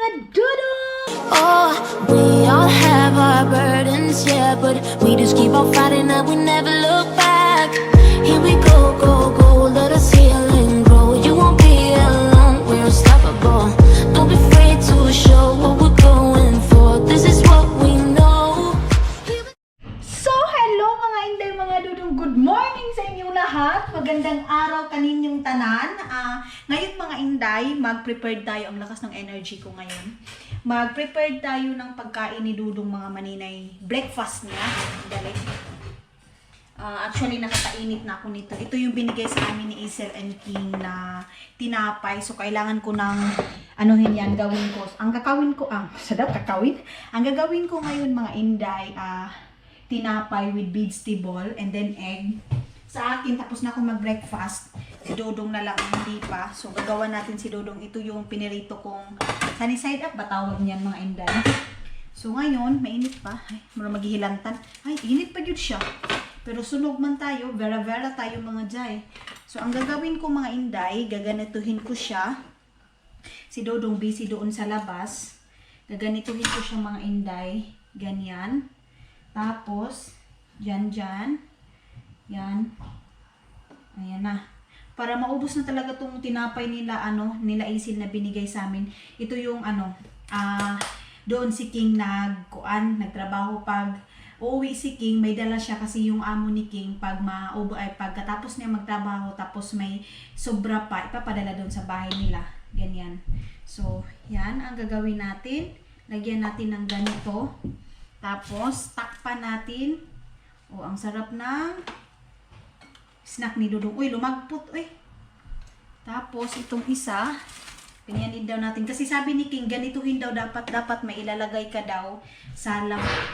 mga dudong! Oh, we all have our burdens, yeah, but we just keep on fighting and we never look back. Here we go, go, go, let us heal and grow. You won't be alone, we're unstoppable. Don't be afraid to show what we're going for. This is what we know. So, hello mga inday, mga dudong. Good morning sa inyong lahat. Magandang araw kaninyong tanan. Ngayon mga inday, mag-prepare tayo. Ang lakas ng energy ko ngayon. Mag-prepare tayo ng pagkain ni Dudong mga maninay. Breakfast niya. Dali. Actually, nakakainit na ako nito. Ito yung binigay sa amin ni Isel and King na tinapay. So, kailangan ko ng anuhin yan, gawin ko. Ang gagawin ko, sadap kakawin. Ang gagawin ko ngayon mga inday, tinapay with vegetable and then egg. Sa akin, tapos na ako mag-breakfast. Si Dodong na lang hindi pa. So, gagawa natin si Dodong. Ito yung pinirito kong sunny side up. Batawag niyan mga inday. So, ngayon, mainit pa. Ay, mura maghihilantan. Ay, init pa yun siya. Pero sunog man tayo. Vera-vera tayo mga jay. So, ang gagawin ko mga inday, gaganituhin ko siya. Si Dodong busy doon sa labas. Gaganituhin ko siya mga inday. Ganyan. Tapos, dyan. Yan. Ayan na. Para maubos na talaga tong tinapay nila, nila Isil na binigay sa amin. Ito yung, doon si King nagtrabaho pag uuwi si King, may dala siya kasi yung amo ni King, pagkatapos niya magtrabaho, tapos may sobra pa, ipapadala doon sa bahay nila. Ganyan. So, yan ang gagawin natin. Lagyan natin ng ganito. Tapos, takpan natin. Ang sarap ng snack ni Dudong. Uy, lumagpot. Uy. Tapos, itong isa, ganyanin daw natin. Kasi sabi ni King, ganituhin daw dapat may ilalagay ka daw sa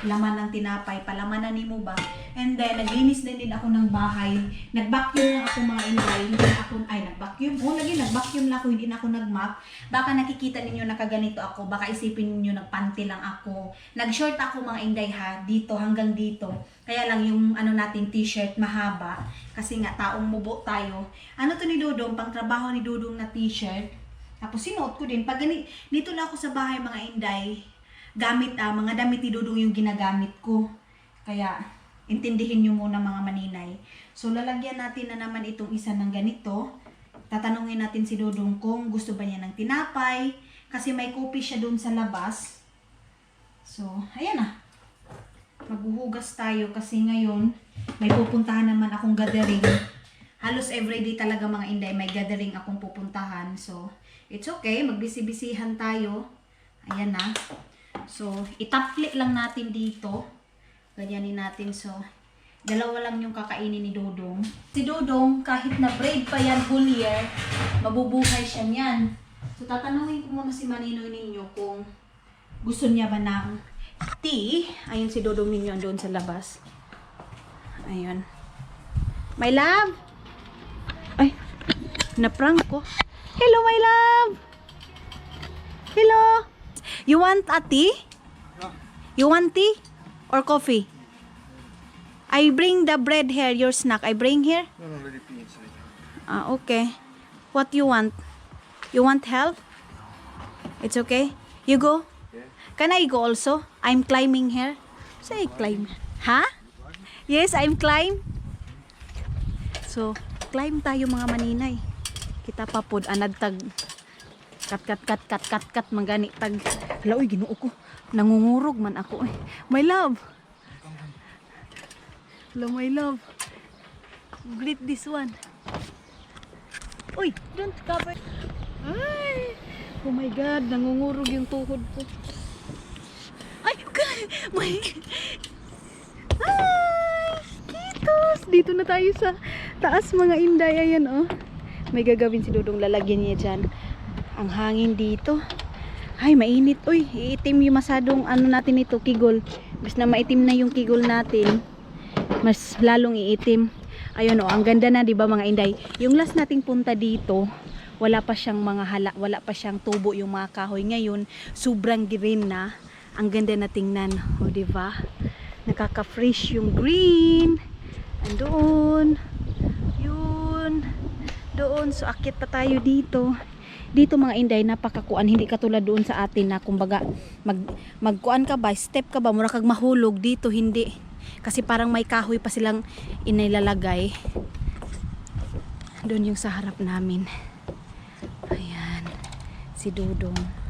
laman ng tinapay. Palamanan ni mo ba? And then, naglinis din ako ng bahay. Nag-vacuum na ako mga inday. Nag-vacuum. Nag-vacuum lang ako. Hindi na ako nag-mop. Baka nakikita ninyo nakaganito ako. Baka isipin ninyo nagpanty lang ako. Nag-short ako mga inday ha. Dito hanggang dito. Kaya lang yung natin t-shirt mahaba. Kasi nga taong mubo tayo. Ano to ni Dudong? Pang trabaho ni Dudong na t-shirt. Tapos sinuot ko din. Pag dito lang ako sa bahay mga inday, mga damit ni Dudong yung ginagamit ko. Kaya intindihin nyo muna mga maninay. So lalagyan natin na naman itong isa ng ganito. Tatanungin natin si Dudong kung gusto ba niya ng tinapay. Kasi may kopi siya doon sa labas. So, ayan na. Maghuhugas tayo kasi ngayon may pupuntahan naman akong gathering. Halos everyday talaga mga inday may gathering akong pupuntahan. So, it's okay. Magbisi-bisihan tayo. Ayan na. So, itapli lang natin dito. Ganyanin natin. So, dalawa lang yung kakainin ni Dudong. Si Dudong, kahit na braid pa yan whole year, mabubuhay siya niyan. So, tatanungin ko muna si Maninoy ninyo kung gusto niya ba ng tea. Ayun si Dudong ninyo doon sa labas. Ayun. My love! Ay, na-prank ko. Hello, my love! Hello! You want a tea? You want tea? Or coffee? I bring the bread here, your snack. I bring here? No, let it be inside. Okay. What you want? You want help? It's okay? You go? Yeah. Can I go also? I'm climbing here. Say climb. Ha? Yes, I'm climb. So, climb tayo mga maninay. Kita pa pod anagtag kat mangani tag. Hala, uy, Ginoo ko. Nangungurog man ako eh. My love. Hello, my love. Greet this one. Uy, don't cover. Ay, oh my God, nangungurog yung tuhod ko. Ay, my. Ay, kitos. Dito na tayo sa taas mga inday. Ayan, oh. May gagawin si Dudong. Lalagyan niya dyan. Ang hangin dito. Ay, mainit. Uy, iitim yung masadong natin ito, kigol. Mas na maitim na yung kigol natin, mas lalong iitim. Ayun, oh, ang ganda na, 'di ba mga inday? Yung last nating punta dito, wala pa siyang mga wala pa siyang tubo yung mga kahoy. Ngayon, sobrang green na. Ang ganda na tingnan, oh, 'di ba? Nakaka-fresh yung green. Andoon. Yun. Doon, so akit pa tayo dito. dito mga Inday napakakuan, hindi katulad doon sa atin na kumbaga magkuan ka ba, step ka ba, mura kag mahulog. Dito hindi, kasi parang may kahoy pa silang inilalagay. Doon yung sa harap namin. Ayan, si Dudong.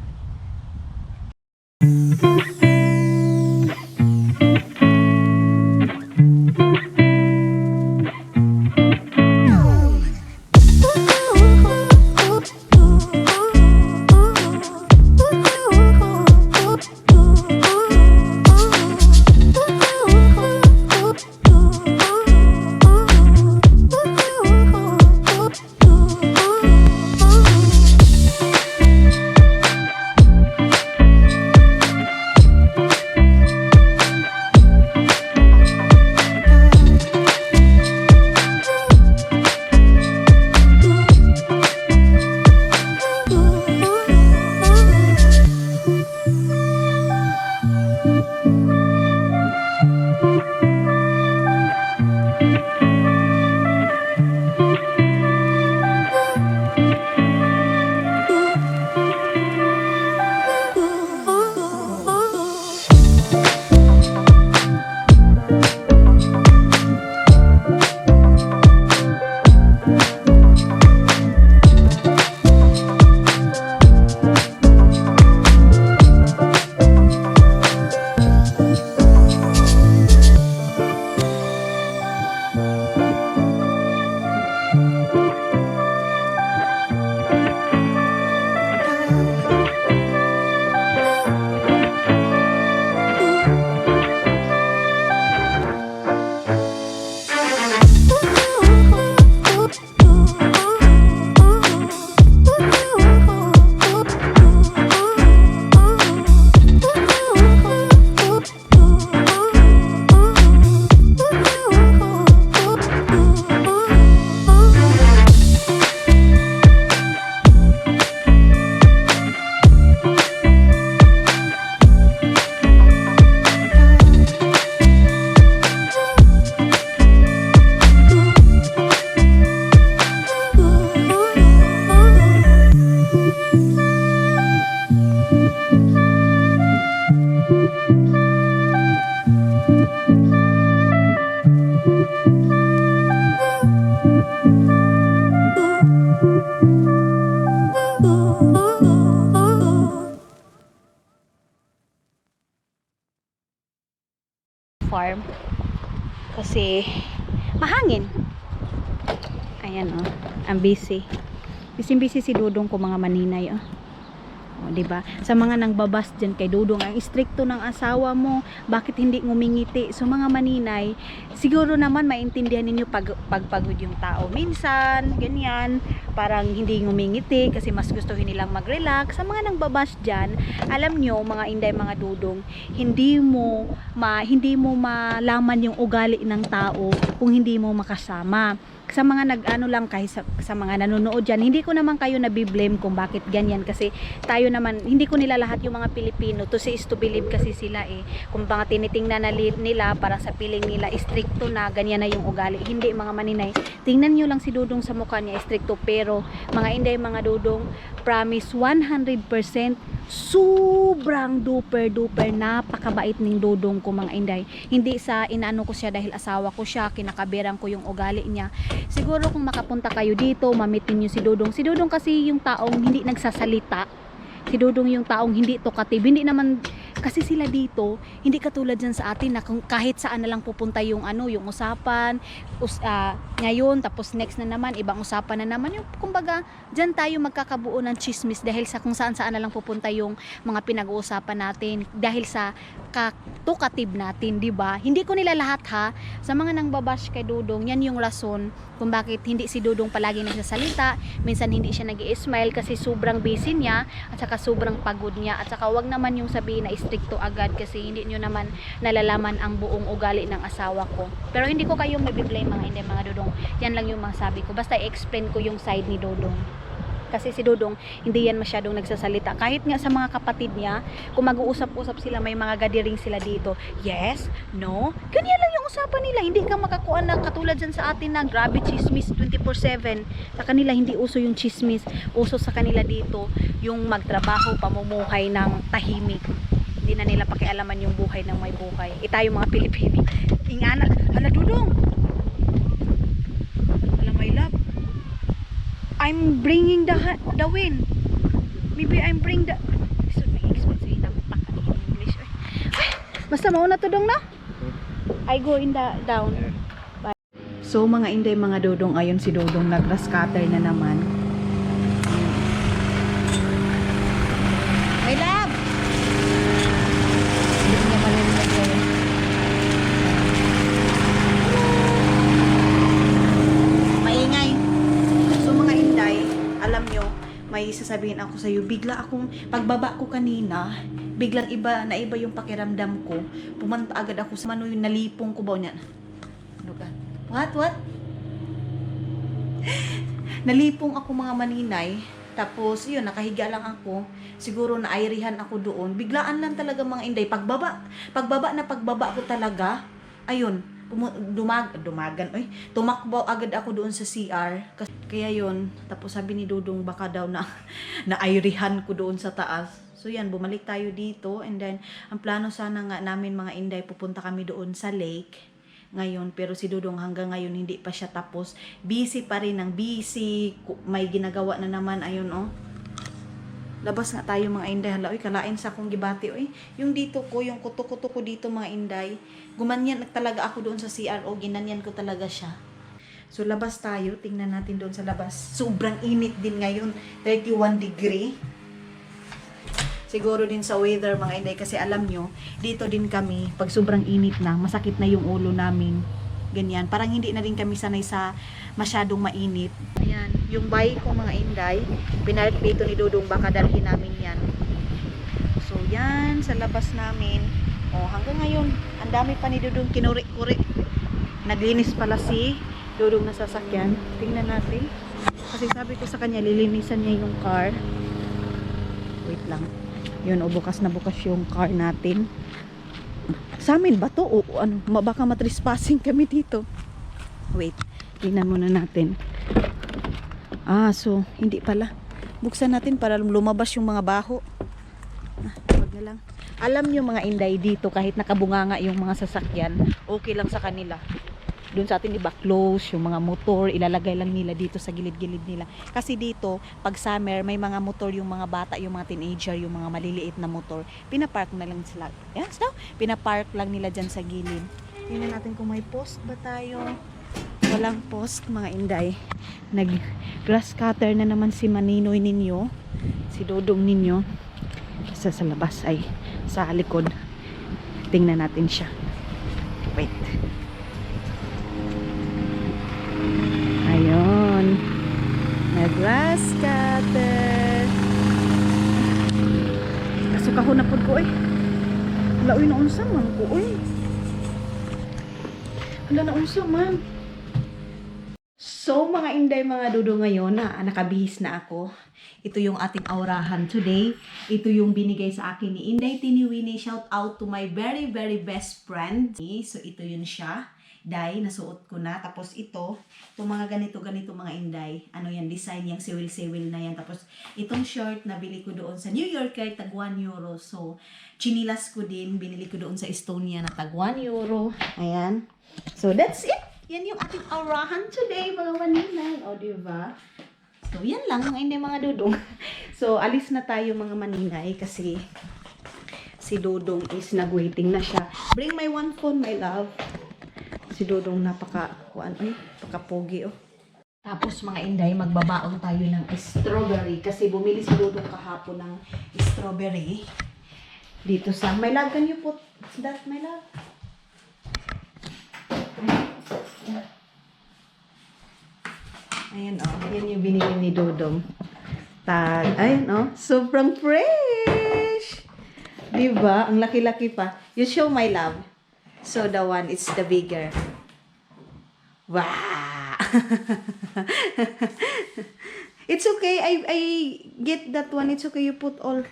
Farm kasi mahangin. Ayan oh, ang busy. Busy si Dudong ko mga maninay oh. O, diba? Sa mga nangbabas dyan kay Dudong, ang istrikto ng asawa mo, bakit hindi ngumingiti? So mga maninay, siguro naman maintindihan ninyo pagpagod yung tao. Minsan, ganyan, parang hindi ngumingiti kasi mas gustuhin nilang mag-relax. Sa mga nangbabas dyan, alam nyo, mga Inday, mga Dudong, hindi mo malaman yung ugali ng tao kung hindi mo makasama. Sa mga nag-ano lang, kahit sa mga nanonood dyan, hindi ko naman kayo nabiblame kung bakit ganyan, kasi tayo naman, hindi ko nila lahat yung mga Pilipino to see is to believe kasi sila eh. Kung mga tinitingnan na nila para sa piling nila istrikto na ganyan na yung ugali, hindi mga maninay. Tingnan nyo lang si Dudong sa mukha niya, istrikto, pero mga Inday, mga Dudong, promise 100% sobrang duper napakabait ning Dudong ko mga Inday. Hindi sa inaano ko siya dahil asawa ko siya, kinakabiran ko yung ugali niya. Siguro kung makapunta kayo dito, mamitin nyo si Dudong. Si Dudong kasi yung taong hindi nagsasalita. Si Dudong yung taong hindi talkative. Hindi naman, kasi sila dito, hindi katulad dyan sa atin na kahit saan na lang pupunta yung ano, yung usapan, ngayon, tapos next na naman, ibang usapan na naman. Yung, kumbaga, dyan tayo magkakabuo ng chismis dahil sa kung saan na lang pupunta yung mga pinag-uusapan natin. Dahil sa talkative natin, di ba? Hindi ko nila lahat ha. Sa mga nang babash kay Dudong, yan yung rason kung bakit hindi si Dudong palagi nagsasalita. Minsan hindi siya nag-i-smile kasi sobrang busy niya at saka sobrang pagod niya. At saka wag naman yung sabihin na istrikto agad kasi hindi nyo naman nalalaman ang buong ugali ng asawa ko. Pero hindi ko kayo mabiblame mga Hindi, mga Dudong. Yan lang yung mga sabi ko. Basta i-explain ko yung side ni Dudong. Kasi si Dodong, hindi yan masyadong nagsasalita. Kahit nga sa mga kapatid niya, kung mag-uusap-usap sila, may mga gadiring sila dito. Yes, no, ganyan lang yung usapan nila. Hindi ka makakuha na katulad dyan sa atin na grabe chismis 24/7. Sa kanila, hindi uso yung chismis. Uso sa kanila dito, yung magtrabaho, pamumuhay ng tahimik. Hindi na nila pakialaman yung buhay ng may buhay. Tayo mga Pilipino. Ingana. Hala, Dudong. Hala, my love. I'm bringing the wind. Maybe I'm bring the... So, may explain sa inang paka in English. Ay, basta mauna to dong na. I go in the down. Bye. So, mga inday, mga Dodong, ayon si Dodong nag-grass cutter na naman. My love. Hindi niya malilinig kayo. Maingay. So mga inday, alam nyo, may sasabihin ako sa iyo, bigla akong pagbaba ko kanina, biglang naiba yung pakiramdam ko. Pumunta agad ako sa mano yung nalipong ko ba niyan. Ano ka? What? Nalipong ako mga maninay. Tapos, yun, nakahiga lang ako. Siguro naairihan ako doon. Biglaan lang talaga mga inday. Pagbaba ko talaga. Ayun, tumakbo agad ako doon sa CR. Kaya yun, tapos sabi ni Dudong baka daw na naairihan ko doon sa taas. So yan, bumalik tayo dito. And then, ang plano sana nga namin mga inday, pupunta kami doon sa lake ngayon, pero si Dudong hanggang ngayon hindi pa siya tapos. Busy pa rin ng busy. May ginagawa na naman, ayun oh. Labas nga tayo mga inday. Hala, oy, kalain sa akong gibati oy. Yung dito ko, yung kuto-kuto ko dito mga inday. Gumanyan talaga ako doon sa CRO, ginanyan ko talaga siya. So labas tayo, tingnan natin doon sa labas. Sobrang init din ngayon, 31 degree. Siguro din sa weather mga inday, kasi alam nyo, dito din kami, pag sobrang init na, masakit na yung ulo namin. Ganyan, parang hindi na rin kami sanay sa masyadong mainit. Ayan, yung bike ko mga inday, pinark dito ni Dudong, baka dalhin namin yan. So yan, sa labas namin. Oh, hanggang ngayon, ang dami pa ni Dudong kinuri-kuri. Naglinis pala si Dudong na sasakyan. Tingnan natin. Kasi sabi ko sa kanya, lilinisan niya yung car. Wait lang. Yun, o bukas na bukas yung car natin. Sa amin ba to? O ano, baka matrespassing kami dito. Wait, tingnan muna natin. So, hindi pala. Buksan natin para lumabas yung mga baho. Wag na lang. Alam nyo mga inday dito, kahit nakabunganga yung mga sasakyan, okay lang sa kanila. Doon sa atin iba close, yung mga motor, ilalagay lang nila dito sa gilid-gilid nila. Kasi dito, pag summer, may mga motor yung mga bata, yung mga teenager, yung mga maliliit na motor. Pinapark na lang sila. Yes, no? Pinapark lang nila dyan sa gilid. Tingnan natin kung may post ba tayo. Walang post, mga inday. Nag-grass cutter na naman si Maninoy ninyo. Si Dodong ninyo. Sa labas ay sa likod. Tingnan natin siya. Wait. Ayun. Nag-grass cutter. Kasukahon na po ko eh. Wala uy, naunsa man ko uy. Wala naunsa man. So mga inday, mga dudo, ngayon na nakabihis na ako. Ito yung ating aurahan today. Ito yung binigay sa akin ni Inday Tiniwini. Shout out to my very best friend. So ito yun siya. Day, nasuot ko na. Tapos ito, itong mga ganito mga inday. Ano yan, design yung siwil-siwil na yan. Tapos itong short, nabili ko doon sa New Yorker, tag 1 euro. So, chinilas ko din, binili ko doon sa Estonia na tag 1 euro. Ayan. So, that's it. Yan yung ating aurahan today, mga maninay. O, diba? So, yan lang, mga inday, mga dudong. So, alis na tayo, mga maninay, kasi si Dodong is nag-waiting na siya. Bring my one phone, my love. Si Dodong napaka-pogi oh. Tapos mga inday, magbabaon tayo ng strawberry kasi bumili si Dodong kahapon ng strawberry dito sa, my love, can you put that, my love? Ayan oh, yan yung binili ni Dodong. Ayan oh, sobrang fresh, diba? Ang laki-laki pa. You show, my love. So, the one is the bigger. Wow! It's okay. I get that one. It's okay. You put all.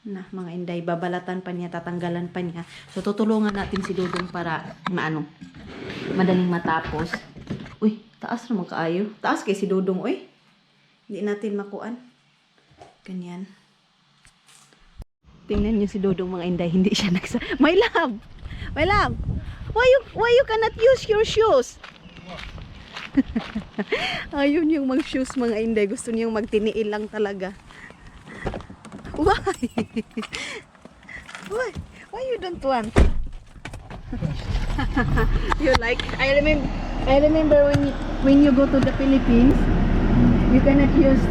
Na, mga inday. Babalatan pa niya. Tatanggalan pa niya. So, tutulungan natin si Dudong para madaling matapos. Uy, taas naman kaayo. Taas kay si Dudong, uy. Hindi natin makuan. Ganyan. Tingnan niyo si Dudong, mga inday. Hindi siya My love! My love! Why you cannot use your shoes? Ayun yung mag-shoes, mga inday. Gusto niyang magtiniil lang talaga. Why? Why you don't want? You like? I remember when you go to the Philippines, you cannot use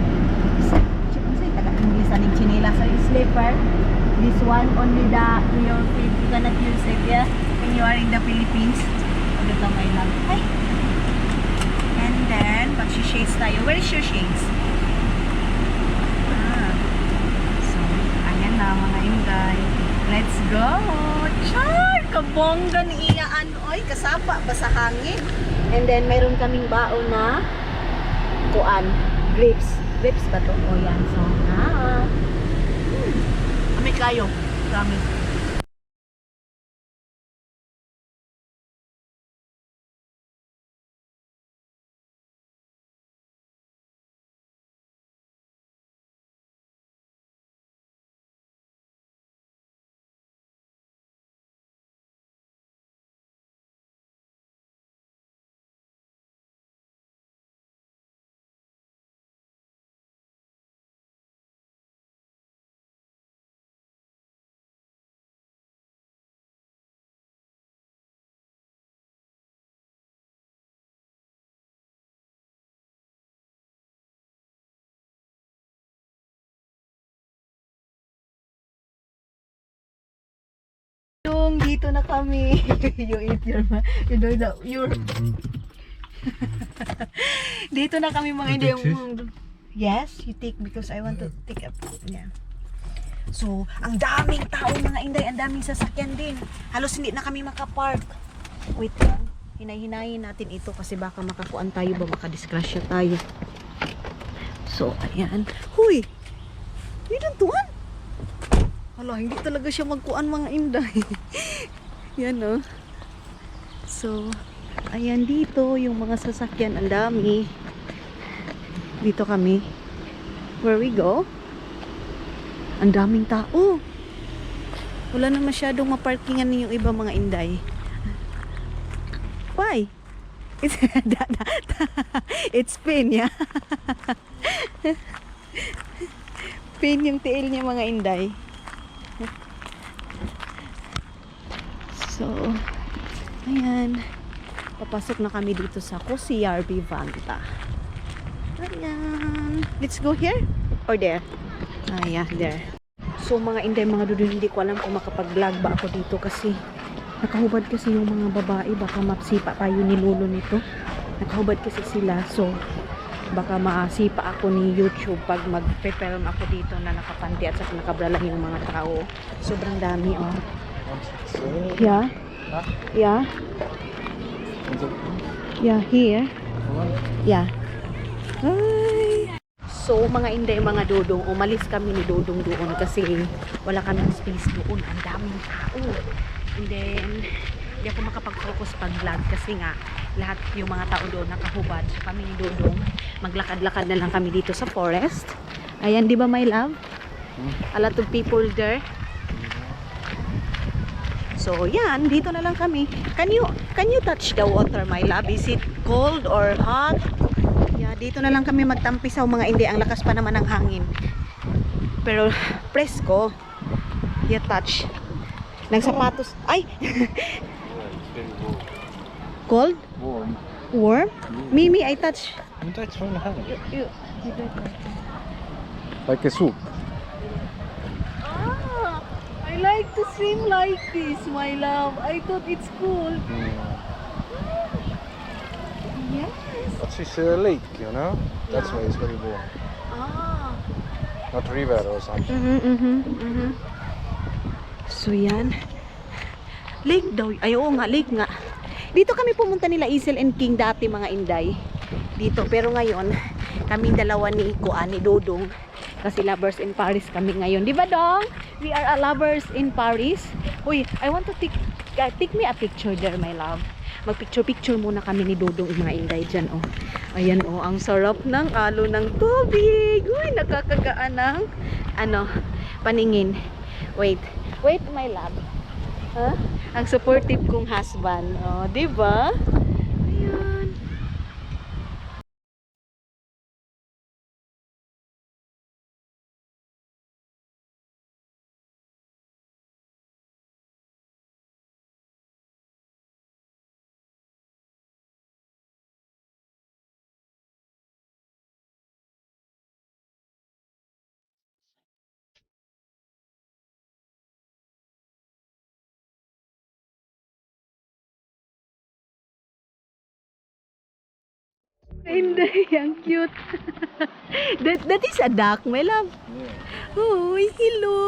chinila sa slipper. This one only your feet. You cannot use it, yeah? When you are in the Philippines. Dito may lang. Ay! And then, pag-shades tayo. Where is your shades? So, ayan na mga inday. Let's go! Char! Kabongga ni iyaan. Oy, kasapa ba sa hangin? And then, mayroon kaming baon na kuan. Grapes. Grapes ba to? O yan. So, Kami kayo. Kami. Dito na kami. You eat your, you know that your. Dito na kami mga hindi yung. Yes, you take because I want to take a. Yeah. So, ang daming tao mga inday, ang daming sasakyan din. Halos hindi na kami makapark. Wait lang. Hinay-hinayin natin ito kasi baka makakuan tayo ba, makadisgrasya tayo. So, ayan. Huy! You don't want? Hala, hindi talaga siya magkuan mga inday. Yan o. So, ayan dito, yung mga sasakyan, ang dami. Dito kami. Where we go? Ang daming tao. Wala na masyadong maparkingan yung iba mga inday. Why? It's pain, yeah. Pain yung tiil niya mga inday. So, ayan. Papasok na kami dito sa CRB Vanta. Ayan. Let's go here or there? Ah, yeah, there. So, mga inday, mga dudu, hindi ko alam kung makapag-vlog ba ako dito kasi nakahubad kasi yung mga babae. Baka mapsipa tayo ni Lolo nito. Nakahubad kasi sila. So, baka masipa ako ni YouTube pag mag-film ako dito na nakapanti at saka nakabrala yung mga tao. Sobrang dami, oh. Yeah. Yeah. Yeah, here. Yeah. Hi. So, mga inday, mga dodong, umalis kami ni Dodong doon kasi wala kaming space doon. Ang daming tao. And then, hindi ako makapag-focus pag-vlog kasi nga, lahat yung mga tao doon nakahubad. So, kami ni Dodong, maglakad-lakad na lang kami dito sa forest. Ayan, di ba my love? A lot of people there. So, yan, dito na lang kami. Can you touch the water, my love? Is it cold or hot? Yeah, dito na lang kami magtampisaw mga hindi. Ang lakas pa naman ng hangin. Pero, presko. Yeah, touch. Nagsapatos. Ay! Cold? Warm. Warm? Mimi, I touch. You touch from the hand. You do it. Like a soup. I like to swim like this, my love. I thought it's cool. Yes. But it's a lake, you know? That's why it's very warm. Not river or something. So yan. Lake daw. Ay, oo nga, lake nga. Dito kami pumunta nila Isel and King dati mga inday. Dito. Pero ngayon, Kaming dalawa ni Kuan, ni Dodong. Kasi lovers in Paris kami ngayon. Di ba, Dong? We are a lovers in Paris. Uy, I want to take me a picture there, my love. Magpicture-picture muna kami ni Dodong, mga Inday dyan, oh. Ayan, oh, ang sarap ng alo ng tubig. Uy, nakakagaan ng, paningin. Wait, my love. Huh? Ang supportive kong husband. Oh, di ba? Ayan. Hindi, ang cute. That is a duck, my love. Yeah. Uy, hello.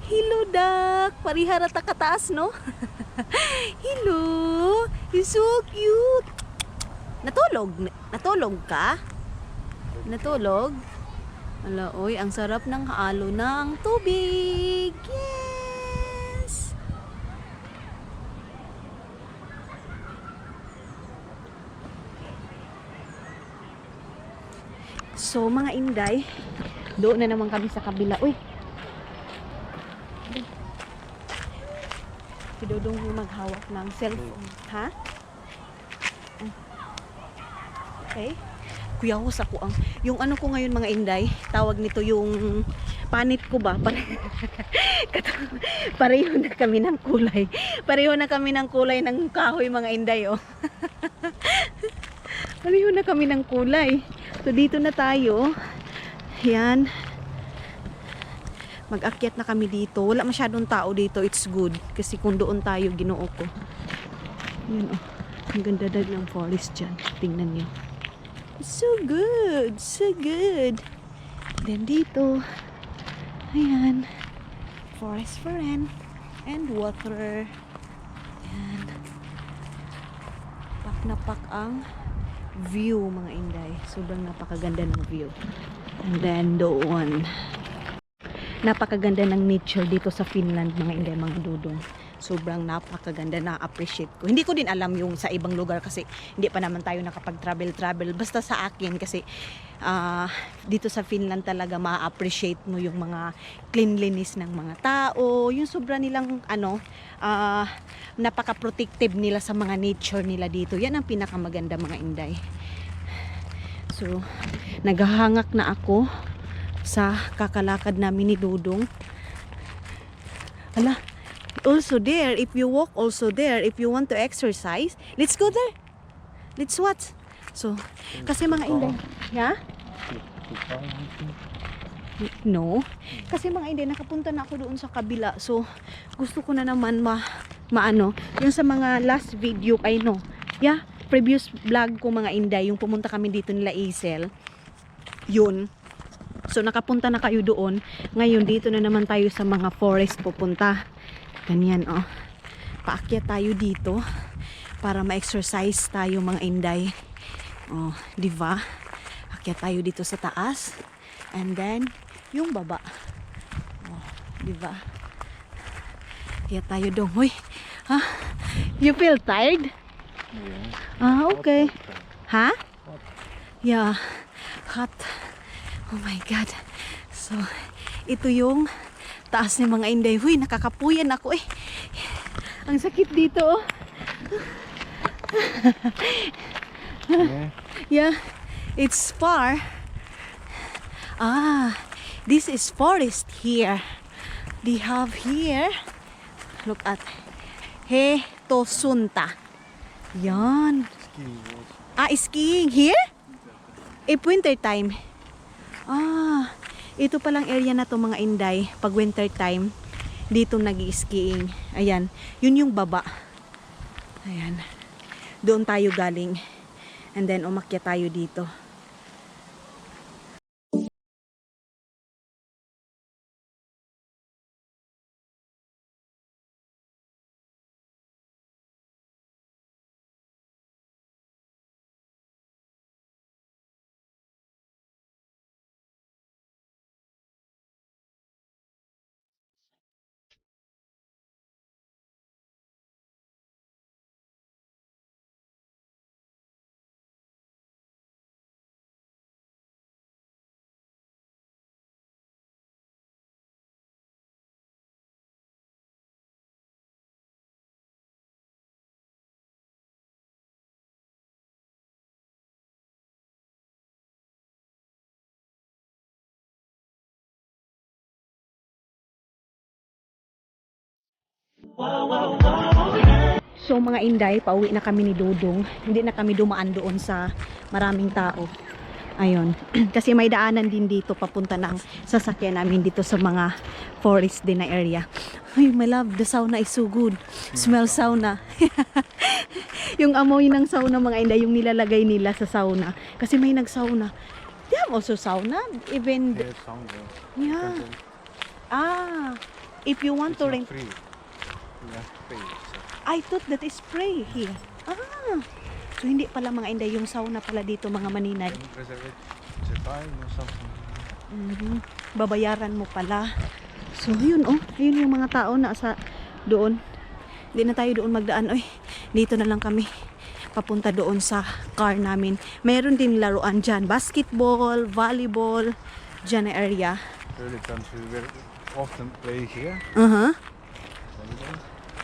Hello, duck. Pariharata kataas, no? Hello. You're so cute. Natulog? Natulog ka? Natulog? Ala, oy, ang sarap ng halo ng tubig. Yes. So, mga Inday, doon na naman kami sa kabila. Uy! Si Dodong yung maghawak ng cellphone. Ha? Okay. Kuya ko sa kuang. Yung ano ko ngayon, mga Inday, tawag nito yung panit ko ba? Pareho na kami ng kulay. Pareho na kami ng kulay ng kahoy, mga Inday, oh. Pareho na kami ng kulay. So, dito na tayo. Yan. Mag-akyat na kami dito. Wala masyadong tao dito. It's good. Kasi kung doon tayo, ginoo ko. Yan, oh. Ang ganda ng forest dyan. Tingnan nyo. So good. So good. Then dito. Ayan. Forest for rent. And water. Ayan. Pak na pak ang view, mga Inday. Sobrang napakaganda ng view. And then doon. Napakaganda ng nature dito sa Finland, mga Inday, mga Dodong. Sobrang napakaganda, na-appreciate ko. Hindi ko din alam yung sa ibang lugar kasi hindi pa naman tayo nakapag-travel. Basta sa akin kasi dito sa Finland talaga ma-appreciate mo yung mga cleanliness ng mga tao. Yung sobra nilang napaka-protective nila sa mga nature nila dito. Yan ang pinakamaganda, mga Inday. So, naghahangak na ako sa kakalakad namin ni Dodong. Ala, also there, if you walk also there, if you want to exercise, let's go there. Let's what? So, kasi mga Inday, yeah? No. Kasi mga Inday, nakapunta na ako doon sa kabila. So, gusto ko na naman maano, yung sa mga last video, I know. Yeah, previous vlog ko, mga Inday, yung pumunta kami dito nila Isel. Yun. So, nakapunta na kayo doon. Ngayon, dito na naman tayo sa mga forest pupunta. Ganyan, oh. Paakyat tayo dito para ma-exercise tayo, mga Inday. Oh, di ba? Akyat tayo dito sa taas. And then, yung baba. Oh, di ba? Akyat tayo doon. Hoy, ha? You feel tired? Yeah. Ah, okay. Ha? Yeah. Hot. Oh my God. So, ito yung taas ng mga Inday. Huy, nakakapuyan ako eh. Ang sakit dito, oh. Yeah. Yeah, it's far. Ah, this is forest here. They have here. Look at Hetosunta. Yan. Skiing here? If winter time. Ah, ito palang area na to, mga Inday. Pag winter time, dito nag-skiing. Ayan, yun yung baba. Ayan. Doon tayo galing. And then umakyat tayo dito. So mga inday, pauwi na kami ni Dudong. Hindi na kami dumaan doon sa maraming tao. Ayun. Kasi may daanan din dito papunta ng sasakyan namin dito sa mga forest din na area. Ay, my love, the sauna is so good. Smell sauna. Yung amoy ng sauna mga inday, yung nilalagay nila sa sauna. Kasi may nag-sauna. They have also sauna? Even... Here's sound. Yeah. Ah, if you want It's to not rent... free. You have to pay. So. I thought that is free here. Ah, so hindi pala mga inday, yung sauna pala dito mga maninay. Can you reserve it? Is it time or something? Babayaran mo pala. So yun oh, yun yung mga tao na sa doon. Hindi na tayo doon magdaan. Oy, dito na lang kami. Papunta doon sa car namin. Meron din laruan dyan. Basketball, volleyball, dyan na area. Early country, we often play here. Uh-huh. Volleyball.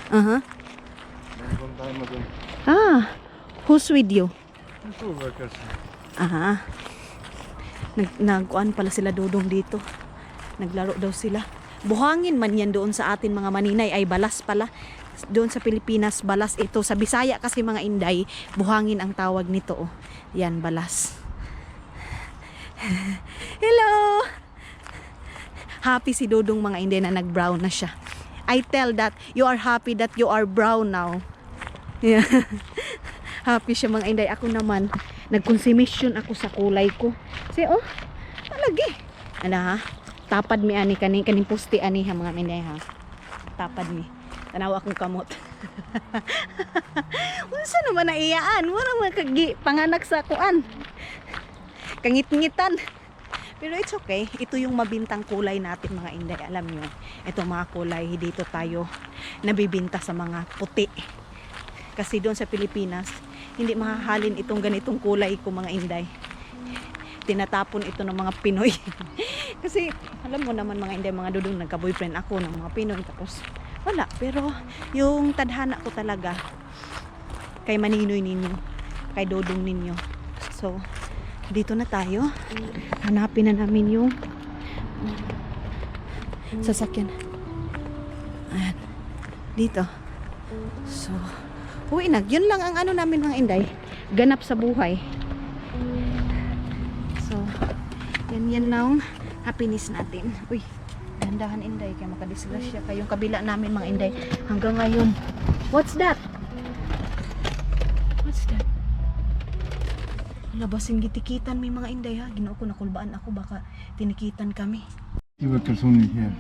Uh-huh. Then one time ago, Ah, who's with you? the tour workers. Aha. Nagkuan pala sila Dudong dito. Naglaro daw sila. Buhangin man yan doon sa atin mga maninay, ay balas pala. Doon sa Pilipinas, balas ito. Sa Bisaya kasi mga inday, buhangin ang tawag nito. Oh. Yan, balas. Hello! Happy si Dudong mga inday na nag-brown na siya. I tell that you are happy that you are brown now. Yeah. Happy siya mga inday. Ako naman, nag-consumption ako sa kulay ko. Kasi oh, malagi. Ano ha? Tapad mi ani kaning pusti ani ha mga inday ha. Tapad mi. Tanawa akong kamot. Unsa naman na iyaan? Wala man kagi panganak sa kuan. Kangit-ngitan. Pero it's okay. Ito yung mabintang kulay natin mga inday. Alam nyo, ito mga kulay, dito tayo nabibinta sa mga puti. Kasi doon sa Pilipinas, hindi mahahalin itong ganitong kulay ko mga inday. Tinatapon ito ng mga Pinoy. Kasi alam mo naman mga inday, mga Dudong, nagka-boyfriend ako ng mga Pinoy. Tapos wala. Pero yung tadhana ko talaga kay Maninoy ninyo, kay Dudong ninyo. So, dito na tayo. Hanapin na namin yung sasakyan. Ayan. Dito. So, uwi na. Yun lang ang ano namin mga inday. Ganap sa buhay. So, yan lang happiness natin. Uy, dahan-dahan inday. Kaya makadisgrasya kayong kabila namin mga inday. Hanggang ngayon. What's that? What's that? Labasing gitikitan may mga inday ha. Ginoo ko nakulbaan ako baka tinikitan kami. You were only here.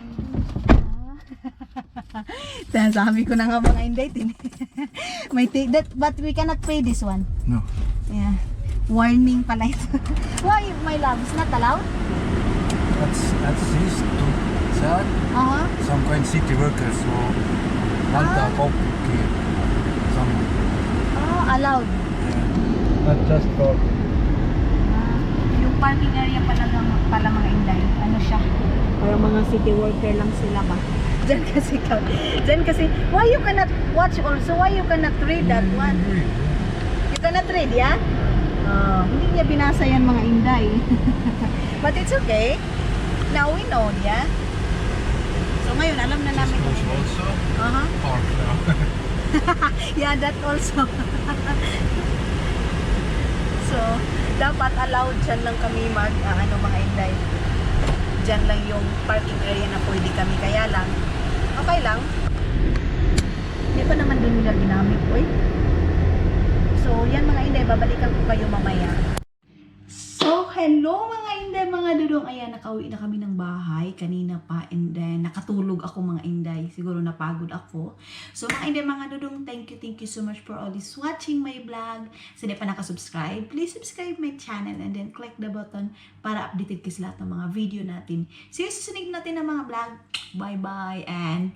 Sabi ko na nga mga inday may take that but we cannot pay this one. No. Yeah. Warning pala ito. Why my love? It's not allowed? That's this to sell. Some kind city workers who want to cook some. Allowed. Not just for. Yung parking area pala mga inday. Ano siya? Parang mga city worker lang sila ba? Diyan kasi, why you cannot watch also? Why you cannot read that one? You cannot read, yeah? Hindi niya binasa yan mga inday. But it's okay. Now we know, yeah? So ngayon, alam na namin. Also park now. Yeah, that also. So, dapat allowed dyan lang kami mga inday. Dyan lang yung parking area na pwede kami. Kaya lang, okay lang. Hindi pa naman din nila ginamit. Uy. So, yan mga inday, babalikan ko kayo mamaya. So, hello mga inday, mga Dudong. Ayan, nakauwi na kami ng bahay kanina pa and then nakatulog ako mga inday. Siguro napagod ako. So, mga inday, mga Dudong, thank you so much for always watching my vlog. So, di pa nakasubscribe, please subscribe my channel and then click the button para updated kayo sa lahat ng mga video natin. See you sa susunod natin ng mga vlog. Bye-bye and